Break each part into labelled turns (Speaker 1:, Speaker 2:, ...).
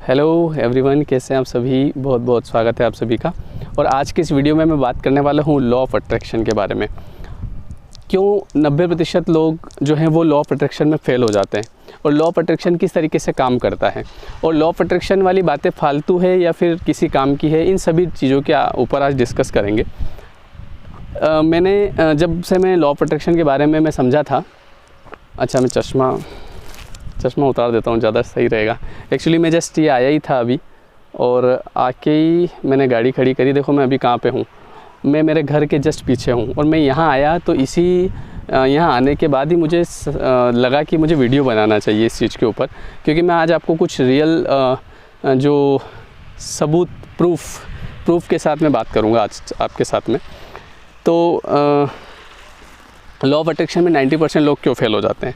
Speaker 1: Hello everyone, कैसे हैं आप सभी। बहुत बहुत स्वागत है आप सभी का। और आज के इस वीडियो में मैं बात करने वाला हूँ लॉ ऑफ अट्रैक्शन के बारे में। क्यों 90% लोग जो हैं वो लॉ ऑफ अट्रैक्शन में फ़ेल हो जाते हैं और लॉ ऑफ अट्रैक्शन किस तरीके से काम करता है और लॉ ऑफ अट्रैक्शन वाली बातें फालतू है या फिर किसी काम की है, इन सभी चीज़ों के ऊपर आज डिस्कस करेंगे। मैंने जब से मैं लॉ ऑफ अट्रैक्शन के बारे में मैं समझा था। अच्छा, मैं चश्मा उतार देता हूँ, ज़्यादा सही रहेगा। एक्चुअली मैं जस्ट ये आया ही था अभी और आके ही मैंने गाड़ी खड़ी करी। देखो मैं अभी कहाँ पे हूँ, मैं मेरे घर के जस्ट पीछे हूँ और मैं यहाँ आया तो यहाँ आने के बाद ही मुझे लगा कि मुझे वीडियो बनाना चाहिए इस चीज़ के ऊपर, क्योंकि मैं आज आपको कुछ रियल जो सबूत प्रूफ के साथ में बात करूँगा आज आपके साथ में। तो लॉ ऑफ अट्रैक्शन में 90% लोग क्यों फेल हो जाते हैं,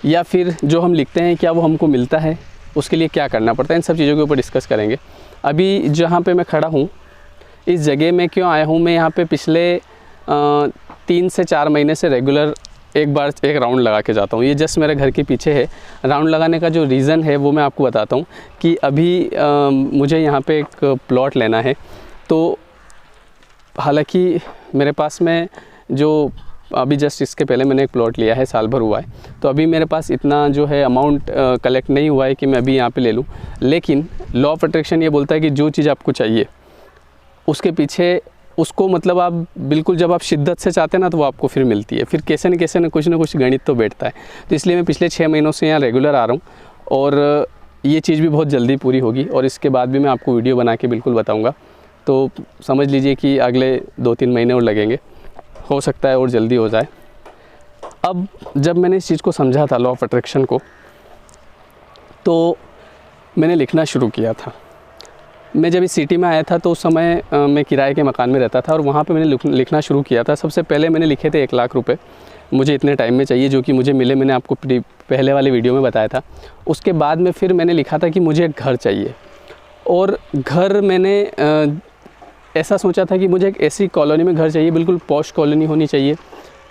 Speaker 1: या फिर जो हम लिखते हैं क्या वो हमको मिलता है, उसके लिए क्या करना पड़ता है, इन सब चीज़ों के ऊपर डिस्कस करेंगे। अभी जहाँ पे मैं खड़ा हूँ इस जगह में क्यों आया हूँ, मैं यहाँ पे पिछले 3 से 4 महीने से रेगुलर एक राउंड लगा के जाता हूँ। ये जस्ट मेरे घर के पीछे है। राउंड लगाने का जो रीज़न है वो मैं आपको बताता हूँ कि अभी मुझे यहाँ पे एक प्लॉट लेना है। तो हालांकि मेरे पास में जो अभी जस्ट इसके पहले मैंने एक प्लॉट लिया है, साल भर हुआ है, तो अभी मेरे पास इतना जो है अमाउंट कलेक्ट नहीं हुआ है कि मैं अभी यहाँ पे ले लूँ। लेकिन लॉ ऑफ अट्रैक्शन ये बोलता है कि जो चीज़ आपको चाहिए उसके पीछे उसको मतलब आप बिल्कुल जब आप शिद्दत से चाहते हैं ना तो वो आपको फिर मिलती है। फिर कैसे न कुछ गणित तो बैठता है। तो इसलिए मैं पिछले 6 महीनों से यहाँ रेगुलर आ रहा हूँ और ये चीज़ भी बहुत जल्दी पूरी होगी और इसके बाद भी मैं आपको वीडियो बना के बिल्कुल बताऊँगा। तो समझ लीजिए कि अगले 2-3 महीने और लगेंगे, हो सकता है और जल्दी हो जाए। अब जब मैंने इस चीज़ को समझा था लॉ ऑफ अट्रैक्शन को, तो मैंने लिखना शुरू किया था। मैं जब इस सिटी में आया था तो उस समय मैं किराए के मकान में रहता था और वहाँ पे मैंने लिखना शुरू किया था। सबसे पहले मैंने लिखे थे 1 लाख रुपए मुझे इतने टाइम में चाहिए, जो कि मुझे मिले। मैंने आपको पहले वाले वीडियो में बताया था। उसके बाद में फिर मैंने लिखा था कि मुझे एक घर चाहिए, और घर मैंने ऐसा सोचा था कि मुझे एक ऐसी कॉलोनी में घर चाहिए, बिल्कुल पॉश कॉलोनी होनी चाहिए,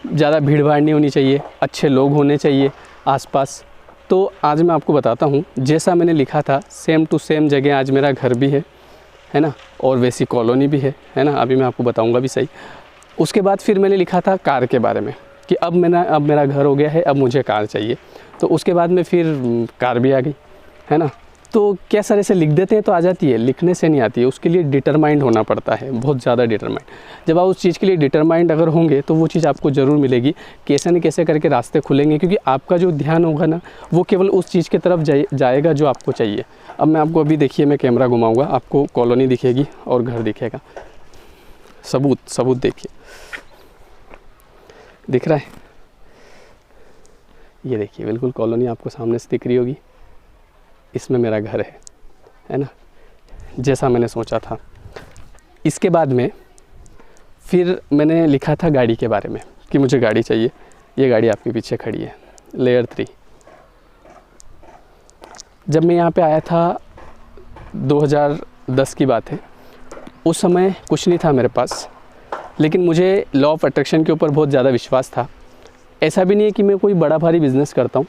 Speaker 1: ज़्यादा भीड़ भाड़ नहीं होनी चाहिए, अच्छे लोग होने चाहिए आसपास। तो आज मैं आपको बताता हूँ, जैसा मैंने लिखा था सेम टू सेम जगह आज मेरा घर भी है ना, और वैसी कॉलोनी भी है ना। अभी मैं आपको बताऊँगा भी सही। उसके बाद फिर मैंने लिखा था कार के बारे में कि अब मेरा घर हो गया है, अब मुझे कार चाहिए। तो उसके बाद में फिर कार भी आ गई, है ना। तो क्या सारे से लिख देते हैं तो आ जाती है, लिखने से नहीं आती है। उसके लिए डिटरमाइंड होना पड़ता है, बहुत ज़्यादा डिटरमाइंड। जब आप उस चीज़ के लिए डिटरमाइंड अगर होंगे तो वो चीज़ आपको ज़रूर मिलेगी। कैसे न कैसे करके रास्ते खुलेंगे, क्योंकि आपका जो ध्यान होगा ना वो केवल उस चीज़ की तरफ जाएगा जो आपको चाहिए। अब मैं आपको अभी देखिए, मैं कैमरा घुमाऊँगा, आपको कॉलोनी दिखेगी और घर दिखेगा। सबूत देखिए, दिख रहा है? ये देखिए, बिल्कुल कॉलोनी आपको सामने से दिख रही होगी। इसमें मेरा घर है ना, जैसा मैंने सोचा था। इसके बाद में फिर मैंने लिखा था गाड़ी के बारे में कि मुझे गाड़ी चाहिए। ये गाड़ी आपके पीछे खड़ी है, लेयर 3। जब मैं यहाँ पे आया था 2010 की बात है, उस समय कुछ नहीं था मेरे पास, लेकिन मुझे लॉ ऑफ अट्रैक्शन के ऊपर बहुत ज़्यादा विश्वास था। ऐसा भी नहीं है कि मैं कोई बड़ा भारी बिज़नेस करता हूँ,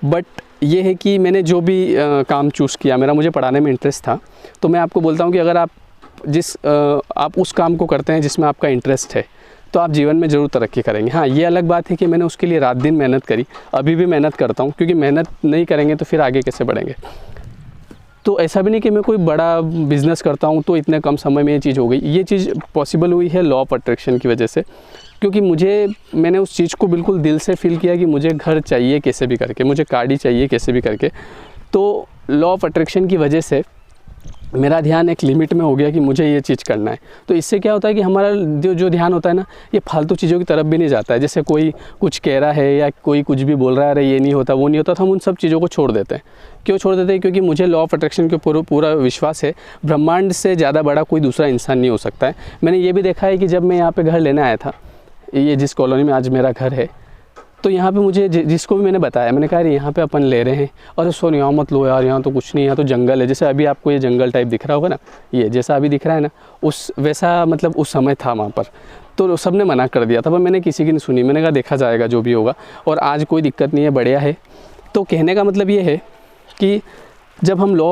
Speaker 1: बट ये है कि मैंने जो भी काम चूज़ किया, मुझे पढ़ाने में इंटरेस्ट था। तो मैं आपको बोलता हूँ कि अगर आप उस काम को करते हैं जिसमें आपका इंटरेस्ट है तो आप जीवन में ज़रूर तरक्की करेंगे। हाँ, ये अलग बात है कि मैंने उसके लिए रात दिन मेहनत करी, अभी भी मेहनत करता हूँ, क्योंकि मेहनत नहीं करेंगे तो फिर आगे कैसे बढ़ेंगे। तो ऐसा भी नहीं कि मैं कोई बड़ा बिज़नेस करता हूँ तो इतने कम समय में ये चीज़ हो गई। ये चीज़ पॉसिबल हुई है लॉ ऑफ अट्रैक्शन की वजह से, क्योंकि मैंने उस चीज़ को बिल्कुल दिल से फील किया कि मुझे घर चाहिए कैसे भी करके, मुझे गाड़ी चाहिए कैसे भी करके। तो लॉ ऑफ अट्रैक्शन की वजह से मेरा ध्यान एक लिमिट में हो गया कि मुझे ये चीज़ करना है। तो इससे क्या होता है कि हमारा जो ध्यान होता है ना, ये फालतू चीज़ों की तरफ भी नहीं जाता है। जैसे कोई कुछ कह रहा है या कोई कुछ भी बोल रहा है, अरे ये नहीं होता वो नहीं होता, तो हम उन सब चीज़ों को छोड़ देते हैं। क्यों छोड़ देते हैं? क्योंकि मुझे लॉ ऑफ अट्रैक्शन के ऊपर पूरा विश्वास है। ब्रह्मांड से ज़्यादा बड़ा कोई दूसरा इंसान नहीं हो सकता है। मैंने ये भी देखा है कि जब मैं यहाँ पर घर लेने आया था, ये जिस कॉलोनी में आज मेरा घर है, तो यहाँ पे मुझे जिसको भी मैंने बताया, मैंने कहा यार यहाँ पे अपन ले रहे हैं, और सो यहाँ मत लो यार, यहाँ तो कुछ नहीं, यहाँ तो जंगल है। जैसे अभी आपको ये जंगल टाइप दिख रहा होगा ना, ये जैसा अभी दिख रहा है ना, वैसा मतलब उस समय था वहाँ पर। तो सब ने मना कर दिया था, पर मैंने किसी की नहीं सुनी। मैंने कहा देखा जाएगा जो भी होगा, और आज कोई दिक्कत नहीं है, बढ़िया है। तो कहने का मतलब ये है कि जब हम लॉ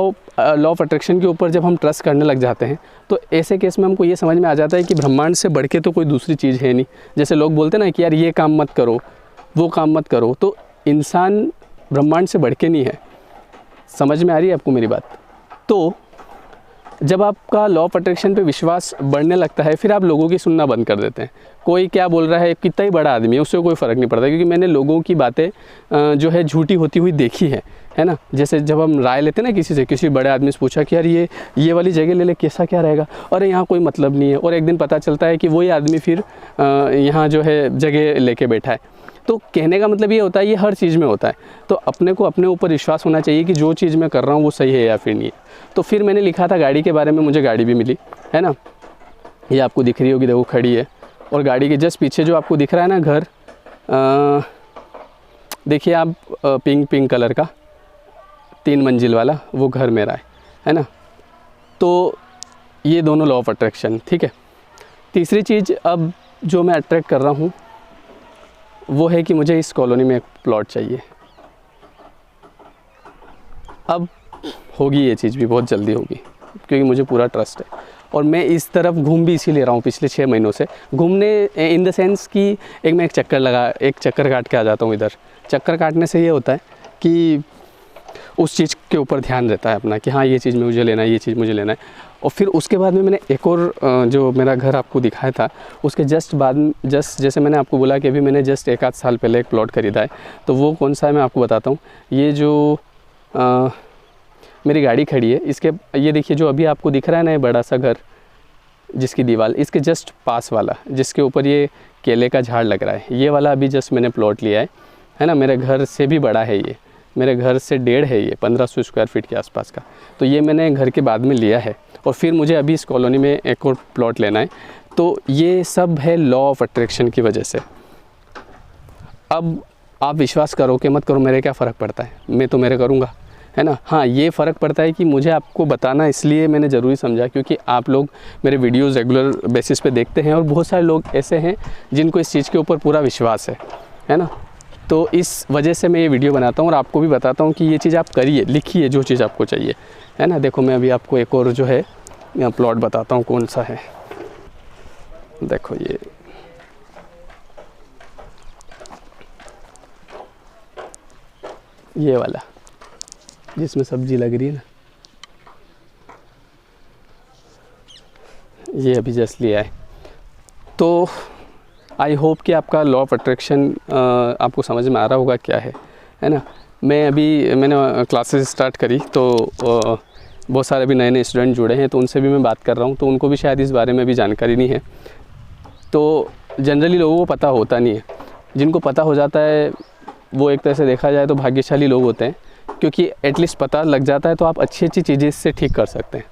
Speaker 1: ऑफ अट्रैक्शन के ऊपर जब हम ट्रस्ट करने लग जाते हैं तो ऐसे केस में हमको ये समझ में आ जाता है कि ब्रह्मांड से बढ़ के तो कोई दूसरी चीज़ है नहीं। जैसे लोग बोलते हैं ना कि यार ये काम मत करो, वो काम मत करो, तो इंसान ब्रह्मांड से बढ़ के नहीं है। समझ में आ रही है आपको मेरी बात? तो जब आपका लॉ ऑफ अट्रैक्शन पे विश्वास बढ़ने लगता है फिर आप लोगों की सुनना बंद कर देते हैं। कोई क्या बोल रहा है, कितना ही बड़ा आदमी है, उससे कोई फ़र्क नहीं पड़ता, क्योंकि मैंने लोगों की बातें जो है झूठी होती हुई देखी है ना। जैसे जब हम राय लेते हैं ना किसी से, किसी बड़े आदमी से पूछा कि यार ये वाली जगह ले ले, कैसा क्या रहेगा, अरे यहाँ कोई मतलब नहीं है, और एक दिन पता चलता है कि वही आदमी फिर यहाँ जो है जगह लेके बैठा है। तो कहने का मतलब ये होता है, ये हर चीज़ में होता है। तो अपने को अपने ऊपर विश्वास होना चाहिए कि जो चीज़ मैं कर रहा हूँ वो सही है या फिर नहीं है। तो फिर मैंने लिखा था गाड़ी के बारे में, मुझे गाड़ी भी मिली है ना। ये आपको दिख रही होगी, देखो खड़ी है, और गाड़ी के जस्ट पीछे जो आपको दिख रहा है ना घर, देखिए आप, पिंक कलर का 3 मंजिल वाला वो घर मेरा है ना। तो ये दोनों लॉ ऑफ अट्रैक्शन, ठीक है। तीसरी चीज़ अब जो मैं अट्रैक्ट कर रहा हूँ वो है कि मुझे इस कॉलोनी में एक प्लॉट चाहिए। अब होगी ये चीज़ भी, बहुत जल्दी होगी, क्योंकि मुझे पूरा ट्रस्ट है। और मैं इस तरफ घूम भी इसीलिए रहा हूँ पिछले 6 महीनों से, घूमने इन द सेंस कि मैं एक चक्कर काट के आ जाता हूँ इधर। चक्कर काटने से ये होता है कि उस चीज़ के ऊपर ध्यान रहता है अपना कि हाँ ये चीज़ मुझे लेना है, ये चीज़ मुझे लेना है। और फिर उसके बाद में मैंने एक और जो मेरा घर आपको दिखाया था उसके जैसे मैंने आपको बोला कि अभी मैंने जस्ट 1 आध साल पहले एक प्लॉट ख़रीदा है। तो वो कौन सा है मैं आपको बताता हूँ। ये जो मेरी गाड़ी खड़ी है, इसके ये देखिए जो अभी आपको दिख रहा है ना, ये बड़ा सा घर जिसकी दीवार, इसके जस्ट पास वाला जिसके ऊपर ये केले का झाड़ लग रहा है, ये वाला अभी जस्ट मैंने प्लॉट लिया है ना। मेरे घर से भी बड़ा है ये, मेरे घर से 1.5 है ये, 1500 स्क्वायर फीट के आसपास का। तो ये मैंने घर के बाद में लिया है, और फिर मुझे अभी इस कॉलोनी में एक और प्लॉट लेना है। तो ये सब है लॉ ऑफ अट्रैक्शन की वजह से। अब आप विश्वास करो कि मत करो, मेरे क्या फ़र्क पड़ता है, मैं तो मेरे करूँगा, है ना। हाँ, ये फ़र्क पड़ता है कि मुझे आपको बताना इसलिए मैंने ज़रूरी समझा क्योंकि आप लोग मेरे वीडियोज़ रेगुलर बेसिस पे देखते हैं, और बहुत सारे लोग ऐसे हैं जिनको इस चीज़ के ऊपर पूरा विश्वास है ना। तो इस वजह से मैं ये वीडियो बनाता हूँ और आपको भी बताता हूँ कि ये चीज़ आप करिए, लिखिए जो चीज़ आपको चाहिए, है ना। देखो मैं अभी आपको एक और जो है प्लॉट बताता हूँ कौन सा है। देखो ये वाला जिसमें सब्जी लग रही है ना, ये अभी जस्ट लिया है। तो आई होप कि आपका लॉ ऑफ अट्रैक्शन आपको समझ में आ रहा होगा क्या है ना। मैंने क्लासेस स्टार्ट करी तो बहुत सारे अभी नए स्टूडेंट जुड़े हैं, तो उनसे भी मैं बात कर रहा हूँ, तो उनको भी शायद इस बारे में भी जानकारी नहीं है। तो जनरली लोगों को पता होता नहीं है, जिनको पता हो जाता है वो एक तरह से देखा जाए तो भाग्यशाली लोग होते हैं, क्योंकि एटलीस्ट पता लग जाता है तो आप अच्छी चीज़ें इससे ठीक कर सकते हैं।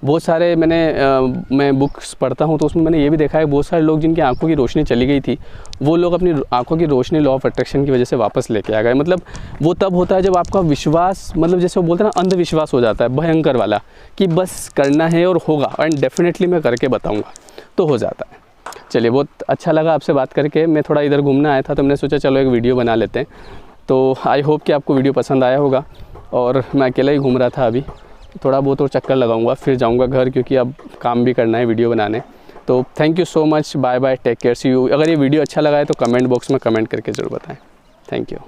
Speaker 1: बहुत सारे मैं बुक्स पढ़ता हूँ तो उसमें मैंने ये भी देखा है बहुत सारे लोग जिनकी आंखों की रोशनी चली गई थी, वो लोग अपनी आंखों की रोशनी लॉ ऑफ अट्रैक्शन की वजह से वापस लेके आ गए। मतलब वो तब होता है जब आपका विश्वास, मतलब जैसे वो बोलते हैं ना, अंधविश्वास हो जाता है भयंकर वाला, कि बस करना है और होगा, एंड डेफिनेटली मैं करके बताऊँगा, तो हो जाता है। चलिए, बहुत अच्छा लगा आपसे बात करके। मैं थोड़ा इधर घूमना आया था तो मैंने सोचा चलो एक वीडियो बना लेते हैं। तो आई होप कि आपको वीडियो पसंद आया होगा। और मैं अकेला ही घूम रहा था, अभी थोड़ा बहुत और चक्कर लगाऊंगा फिर जाऊंगा घर, क्योंकि अब काम भी करना है, वीडियो बनाने। तो thank you so much, bye bye, take care, see you. अगर ये वीडियो अच्छा लगा है तो कमेंट बॉक्स में कमेंट करके ज़रूर बताएं। Thank you.